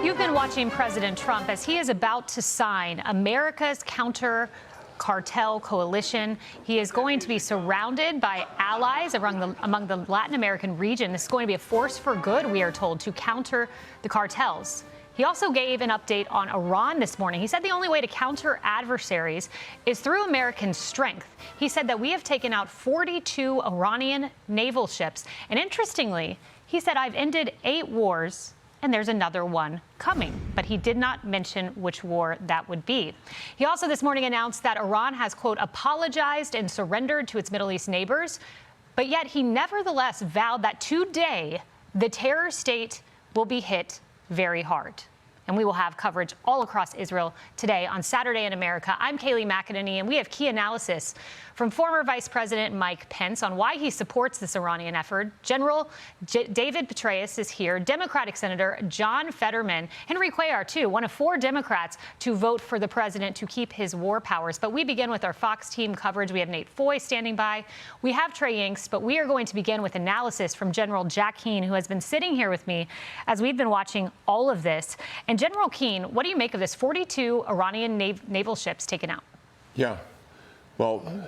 You've been watching President Trump as he is about to sign America's counter-cartel coalition. He is going to be surrounded by allies among the Latin American region. This is going to be a force for good, we are told, to counter the cartels. He also gave an update on Iran this morning. He said the only way to counter adversaries is through American strength. He said that we have taken out 42 Iranian naval ships. And interestingly, he said, I've ended 8 wars, and there's another one coming. But he did not mention which war that would be. He also this morning announced that Iran has, quote, apologized and surrendered to its Middle East neighbors. But yet he nevertheless vowed that today the terror state will be hit very hard. And we will have coverage all across Israel today on Saturday in America. I'm Kayleigh McEnany, and we have key analysis from former Vice President Mike Pence on why he supports this Iranian effort. General David Petraeus is here. Democratic Senator John Fetterman. Henry Cuellar, too, one of 4 Democrats to vote for the president to keep his war powers. But we begin with our Fox team coverage. We have Nate Foy standing by. We have Trey Yingst, but we are going to begin with analysis from General Jack Keane, who has been sitting here with me as we've been watching all of this. And General Keane, what do you make of this? 42 Iranian naval ships taken out. Yeah. Well,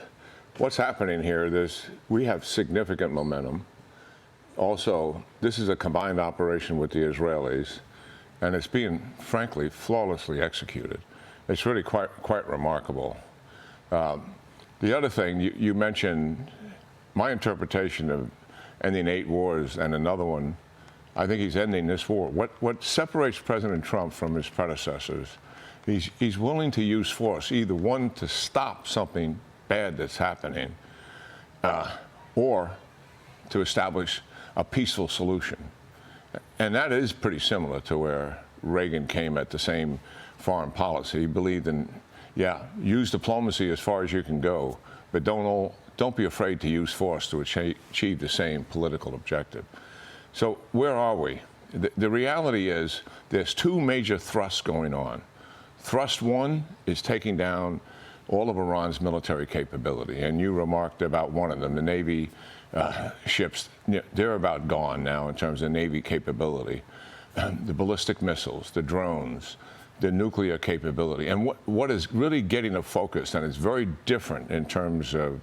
what's happening here is we have significant momentum. Also, this is a combined operation with the Israelis, and it's being, frankly, flawlessly executed. It's really quite remarkable. The other thing, you mentioned my interpretation of ending 8 wars and another one. I think he's ending this war. What separates President Trump from his predecessors, he's willing to use force, either one, to stop something bad that's happening, or to establish a peaceful solution. And that is pretty similar to where Reagan came at the same foreign policy. He believed in, use diplomacy as far as you can go, but don't be afraid to use force to achieve the same political objective. So where are we? The reality is there's 2 major thrusts going on. Thrust 1 is taking down all of Iran's military capability, and you remarked about one of them, the Navy ships. They're about gone now in terms of Navy capability. The ballistic missiles, the drones, the nuclear capability. And what is really getting a focus, and it's very different in terms of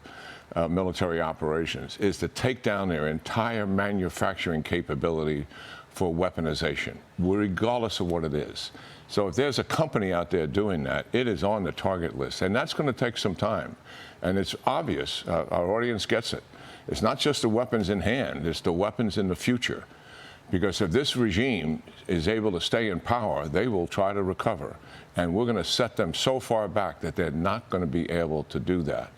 military operations, is to take down their entire manufacturing capability for weaponization, regardless of what it is. So if there's a company out there doing that, it is on the target list. And that's going to take some time. And it's obvious. Our audience gets it. It's not just the weapons in hand. It's the weapons in the future. Because if this regime is able to stay in power, they will try to recover. And we're going to set them so far back that they're not going to be able to do that.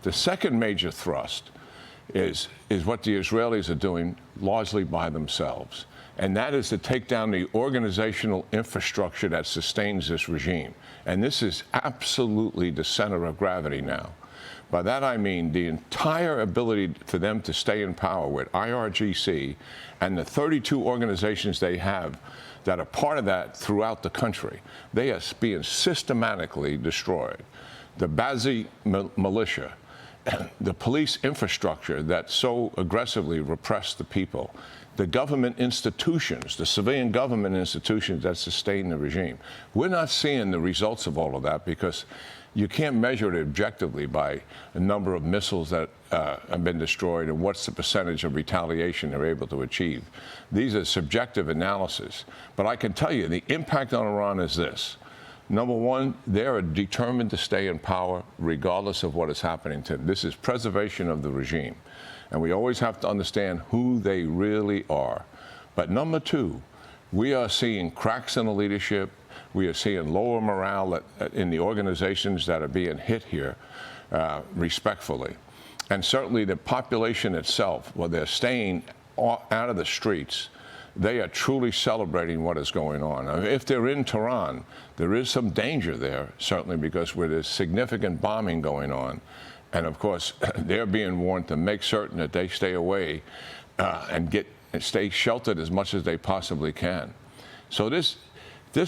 The second major thrust is what the Israelis are doing largely by themselves. And that is to take down the organizational infrastructure that sustains this regime. And this is absolutely the center of gravity now. By that I mean the entire ability for them to stay in power with IRGC and the 32 organizations they have that are part of that throughout the country. They are being systematically destroyed. The Bazi militia, the police infrastructure that so aggressively repressed the people, the government institutions, the civilian government institutions that sustain the regime. We're not seeing the results of all of that because you can't measure it objectively by the number of missiles that have been destroyed and what's the percentage of retaliation they're able to achieve. These are subjective analysis. But I can tell you the impact on Iran is this. Number one, they are determined to stay in power regardless of what is happening to them. This is preservation of the regime. And we always have to understand who they really are. But number 2, we are seeing cracks in the leadership. We are seeing lower morale in the organizations that are being hit here, respectfully. And certainly the population itself, well, they're staying out of the streets. They are truly celebrating what is going on. I mean, if they're in Tehran, there is some danger there, certainly because there's significant bombing going on. And of course, they're being warned to make certain that they stay away and stay sheltered as much as they possibly can. So this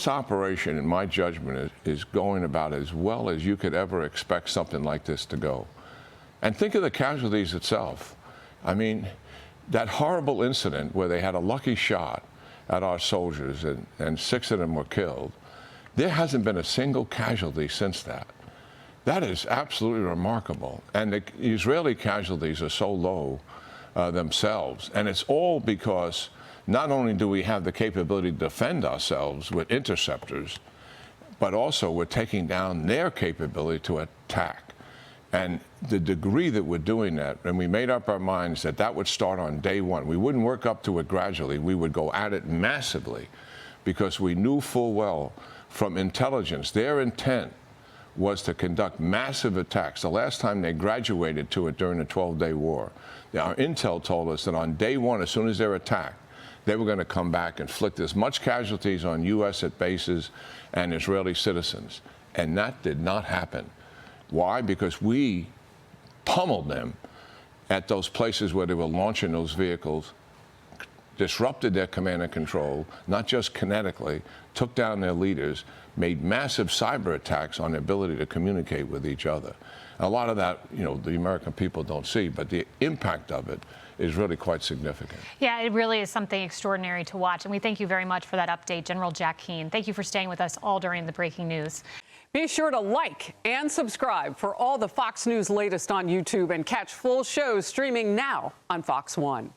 operation, in my judgment, is going about as well as you could ever expect something like this to go. And think of the casualties itself. I mean, that horrible incident where they had a lucky shot at our soldiers, and 6 of them were killed. There hasn't been a single casualty since that. That is absolutely remarkable. And the Israeli casualties are so low themselves. And it's all because not only do we have the capability to defend ourselves with interceptors, but also we're taking down their capability to attack. And the degree that we're doing that, and we made up our minds that that would start on day one. We wouldn't work up to it gradually. We would go at it massively, because we knew full well from intelligence their intent was to conduct massive attacks. The last time they graduated to it during the 12-day war, our intel told us that on day one, as soon as they're attacked, they were going to come back and inflict as much casualties on U.S. at bases and Israeli citizens. And that did not happen. Why? Because we pummeled them at those places where they were launching those vehicles, disrupted their command and control, not just kinetically, took down their leaders, made massive cyber attacks on their ability to communicate with each other. A lot of that, you know, the American people don't see, but the impact of it is really quite significant. Yeah, it really is something extraordinary to watch. And we thank you very much for that update, General Jack Keane. Thank you for staying with us all during the breaking news. Be sure to like and subscribe for all the Fox News latest on YouTube, and catch full shows streaming now on Fox One.